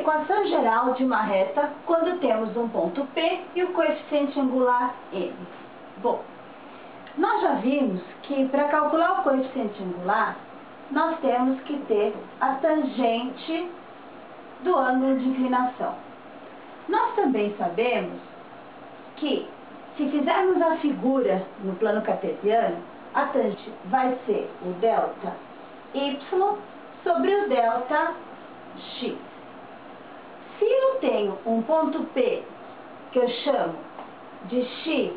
equação geral de uma reta quando temos um ponto P e o coeficiente angular M. Bom, nós já vimos que para calcular o coeficiente angular, nós temos que ter a tangente do ângulo de inclinação. Nós também sabemos que, se fizermos a figura no plano cartesiano, a tangente vai ser o delta y sobre o delta x. Se eu tenho um ponto P que eu chamo de x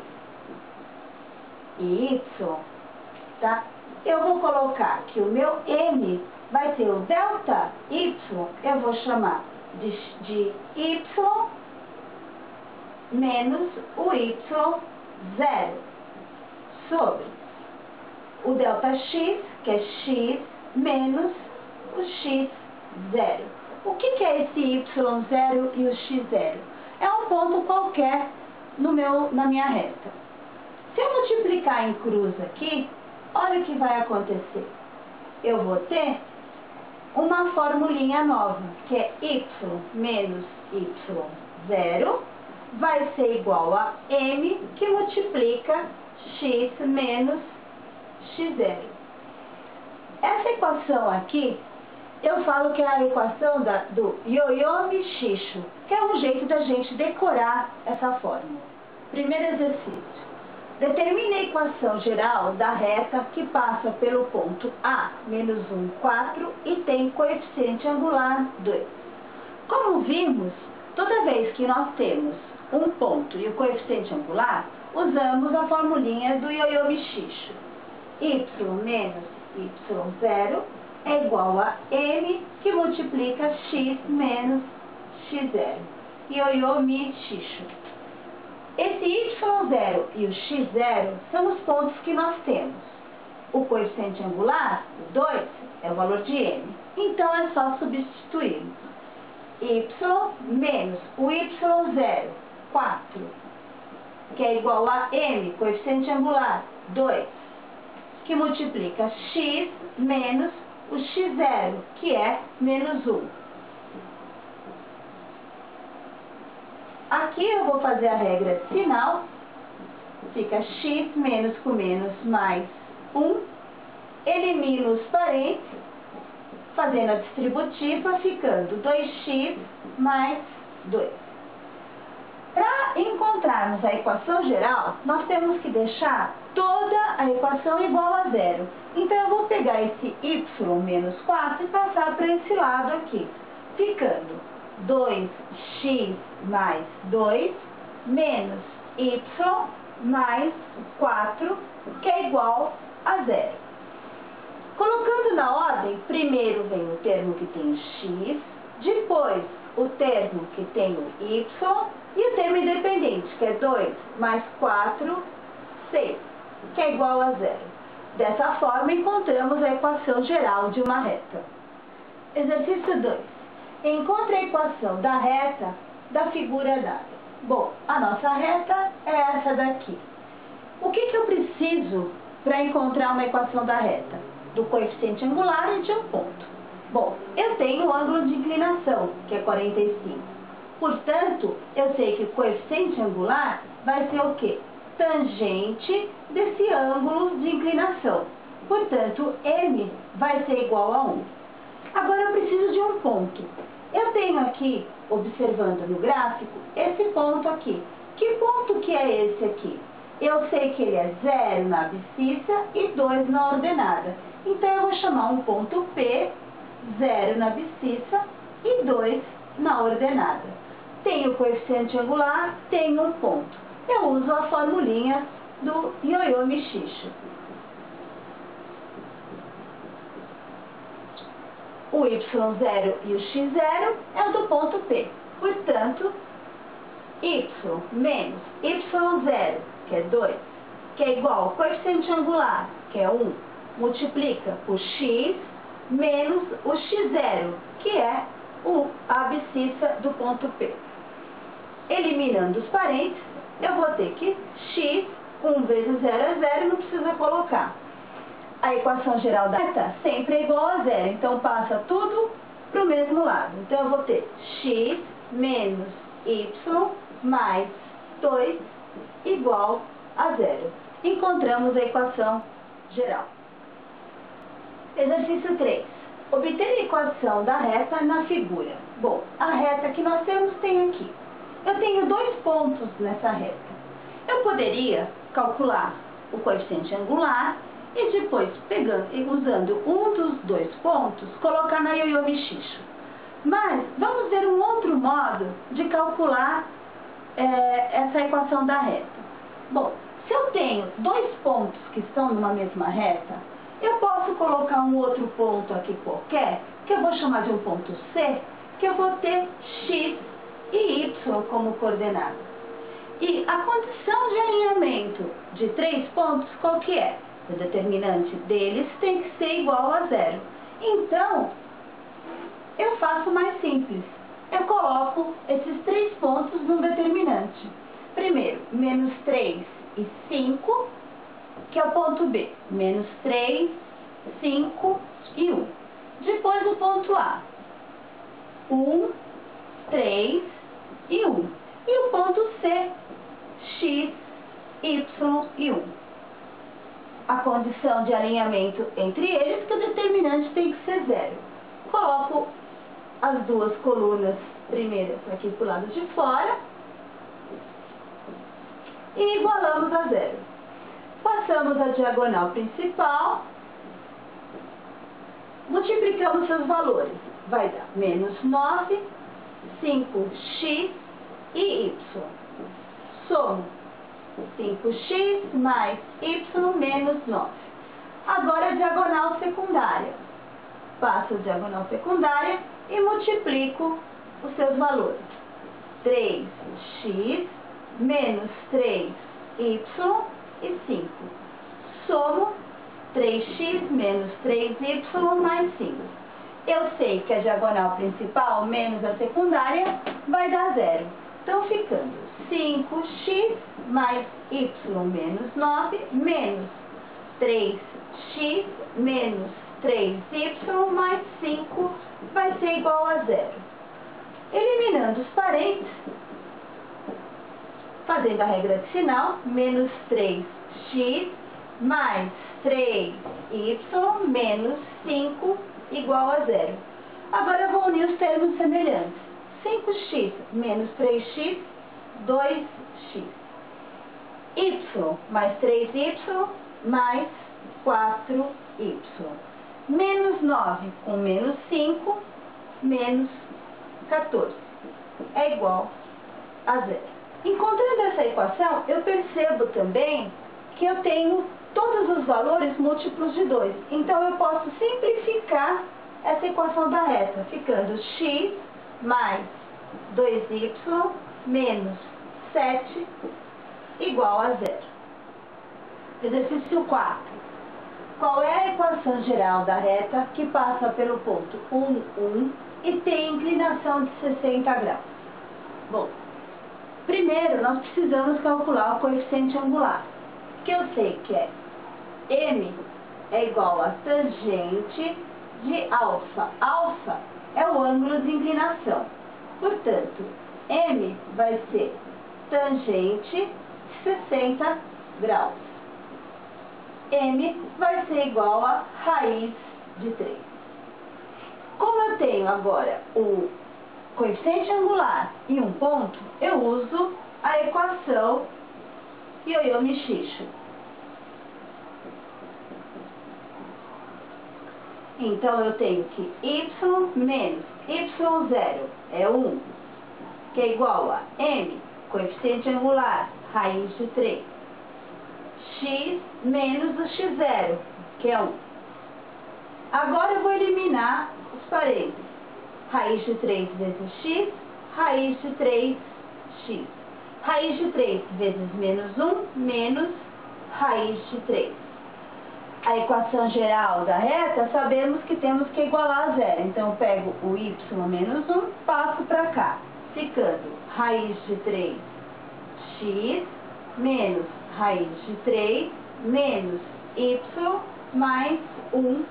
e y, tá? Eu vou colocar que o meu m vai ter o delta y, eu vou chamar de y menos o y0 sobre o delta x, que é x menos o x0. O que é esse y0 e o x0? É um ponto qualquer na minha reta. Se eu multiplicar em cruz aqui, olha o que vai acontecer. Eu vou ter uma formulinha nova, que é y menos y0 vai ser igual a m, que multiplica x menos x0. Essa equação aqui, eu falo que é a equação do ioiô michicho, que é um jeito da gente decorar essa fórmula. Primeiro exercício. Determine a equação geral da reta que passa pelo ponto A, menos 1, 4, e tem coeficiente angular 2. Como vimos, toda vez que nós temos um ponto e o coeficiente angular, usamos a formulinha do ioiô michicho. Y menos y0 é igual a m, que multiplica x menos x0. Ioiô michicho. Esse y0 e o x0 são os pontos que nós temos. O coeficiente angular, o 2, é o valor de m. Então, é só substituir. Y menos o y0, 4, que é igual a m, coeficiente angular, 2, que multiplica x menos o x0, que é menos 1. Aqui eu vou fazer a regra final, fica x menos com menos mais 1, elimino os parênteses, fazendo a distributiva, ficando 2x mais 2. Para encontrarmos a equação geral, nós temos que deixar toda a equação igual a zero. Então, eu vou pegar esse y menos 4 e passar para esse lado aqui, ficando 2x mais 2 menos y mais 4, que é igual a zero. Colocando na ordem, primeiro vem o termo que tem o x, depois o termo que tem o y e o termo independente, que é 2 mais 4, 6, que é igual a zero. Dessa forma, encontramos a equação geral de uma reta. Exercício 2. Encontre a equação da reta da figura dada. Bom, a nossa reta é essa daqui. O que eu preciso para encontrar uma equação da reta? Do coeficiente angular e de um ponto. Bom, eu tenho o ângulo de inclinação, que é 45. Portanto, eu sei que o coeficiente angular vai ser o quê? Tangente desse ângulo de inclinação. Portanto, m vai ser igual a 1. Agora eu preciso de um ponto. Eu tenho aqui, observando no gráfico, esse ponto aqui. Que ponto que é esse aqui? Eu sei que ele é 0 na abscissa e 2 na ordenada. Então, eu vou chamar um ponto P, 0 na abscissa e 2 na ordenada. Tenho o coeficiente angular, tenho um ponto. Eu uso a formulinha do ioiô michicho. O y0 e o x0 é o do ponto P. Portanto, y menos y0, que é 2, que é igual ao coeficiente angular, que é 1, multiplica o x menos o x0, que é a abscissa do ponto P. Eliminando os parênteses, eu vou ter que x, 1 vezes 0 é 0, não precisa colocar. A equação geral da reta sempre é igual a zero, então passa tudo para o mesmo lado. Então, eu vou ter x menos y mais 2 igual a 0. Encontramos a equação geral. Exercício 3. Obter a equação da reta na figura. Bom, a reta que nós temos tem aqui. Eu tenho 2 pontos nessa reta. Eu poderia calcular o coeficiente angular e depois, usando um dos 2 pontos, colocar na ioiô Michicho. Mas vamos ver um outro modo de calcular essa equação da reta. Bom, se eu tenho 2 pontos que estão numa mesma reta, eu posso colocar um outro ponto aqui qualquer, que eu vou chamar de um ponto C, que eu vou ter x e y como coordenada. E a condição de alinhamento de 3 pontos, qual que é? O determinante deles tem que ser igual a 0. Então, eu faço mais simples. Eu coloco esses 3 pontos no determinante. Primeiro, menos 3 e 5, que é o ponto B. Menos 3, 5 e 1. Depois o ponto A. 1, 3 e 1. E o ponto C. X, Y e 1. A condição de alinhamento entre eles, que o determinante tem que ser 0. Coloco as 2 colunas primeiras aqui para o lado de fora e igualamos a 0. Passamos a diagonal principal, multiplicamos seus valores. Vai dar menos 9, 5x e y. Somo 5x mais y menos 9. Agora a diagonal secundária. Passo a diagonal secundária e multiplico os seus valores. 3x menos 3y e 5. Somo 3x menos 3y mais 5. Eu sei que a diagonal principal menos a secundária vai dar 0. Então, ficando 5x mais y menos 9 menos 3x menos 3y mais 5 vai ser igual a 0. Eliminando os parênteses, fazendo a regra de sinal, menos 3x mais 3y menos 5 igual a 0. Agora eu vou unir os termos semelhantes. 5x menos 3x, 2x. Y mais 3y mais 4y. Menos 9 com menos 5, menos 14. É igual a 0. Encontrando essa equação, eu percebo também que eu tenho todos os valores múltiplos de 2. Então, eu posso simplificar essa equação da reta, ficando x mais 2y menos 7 igual a 0. Exercício 4. Qual é a equação geral da reta que passa pelo ponto 1, 1 e tem inclinação de 60 graus? Bom, primeiro nós precisamos calcular o coeficiente angular, que eu sei que é m é igual a tangente de alfa. Alfa é o ângulo de inclinação. Portanto, m vai ser tangente de 60 graus. m vai ser igual a raiz de 3. Como eu tenho agora o coeficiente angular e um ponto, eu uso a equação ioiô Michicho. Então, eu tenho que y menos y0 é 1, que é igual a m, coeficiente angular, raiz de 3, x menos o x0, que é 1. Agora eu vou eliminar os parênteses. Raiz de 3 vezes x, raiz de 3x. Raiz de 3 vezes menos 1, menos raiz de 3. A equação geral da reta, sabemos que temos que igualar a 0. Então, eu pego o y menos 1, passo para cá, ficando raiz de 3x menos raiz de 3 menos y mais 1,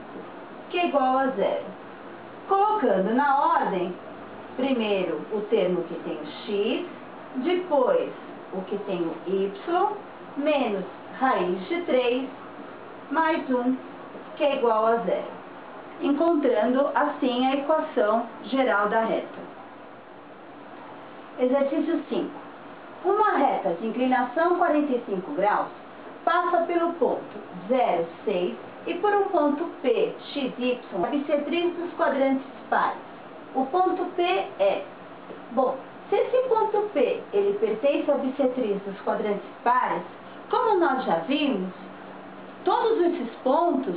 que é igual a 0. colocando na ordem, primeiro o termo que tem o x, depois o que tem o y, menos raiz de 3, mais 1, que é igual a 0. Encontrando, assim, a equação geral da reta. Exercício 5. Uma reta de inclinação 45 graus passa pelo ponto 0, 6 e por um ponto P, x, y, a bissetriz dos quadrantes pares. O ponto P é... Bom, se esse ponto P ele pertence à bissetriz dos quadrantes pares, como nós já vimos, todos esses pontos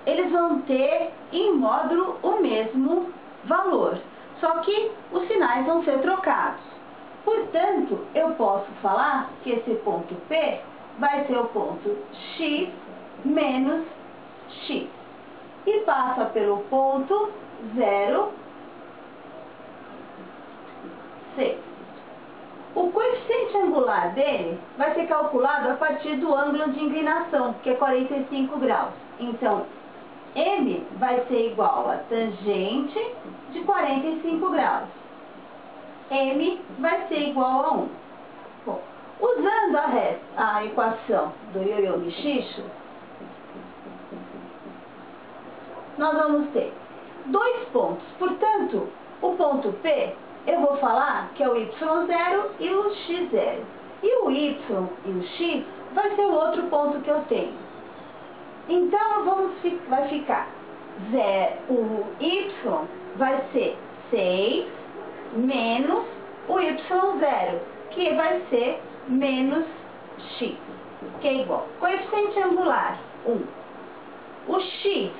eles vão ter em módulo o mesmo valor, só que os sinais vão ser trocados. Portanto, eu posso falar que esse ponto P vai ser o ponto x menos x e passa pelo ponto 0, 6. O coeficiente angular dele vai ser calculado a partir do ângulo de inclinação, que é 45 graus. Então, M vai ser igual a tangente de 45 graus. M vai ser igual a 1. Bom, usando a equação do ioiô Michicho, nós vamos ter dois pontos. Portanto, o ponto P, eu vou falar que é o y0 e o x0. E o y e o x vai ser o outro ponto que eu tenho. Então, vai ficar o y vai ser 6 menos o y0, que vai ser menos x, que é igual. Coeficiente angular, 1. O x,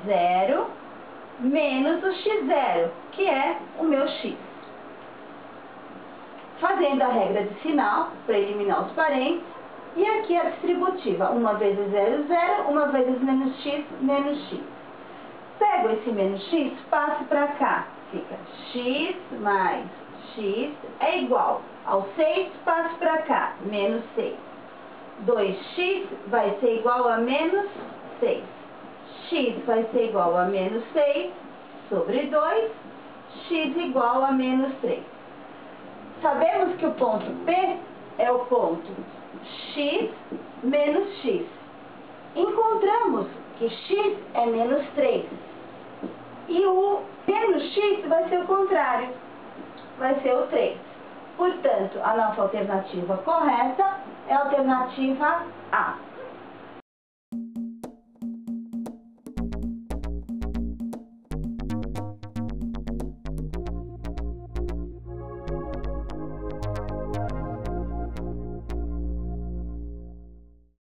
0, menos o x0, que é o meu x. Fazendo a regra de sinal, para eliminar os parênteses, e aqui a distributiva, uma vezes 0, 0, uma vezes menos x, menos x. Pego esse menos x, passo para cá, fica x mais x é igual ao 6, passo para cá, menos 6. 2x vai ser igual a menos 6. X vai ser igual a menos 6 sobre 2, x igual a menos 3. Sabemos que o ponto P é o ponto x menos x. Encontramos que x é menos 3. E o menos x vai ser o contrário, vai ser o 3. Portanto, a nossa alternativa correta é a alternativa A.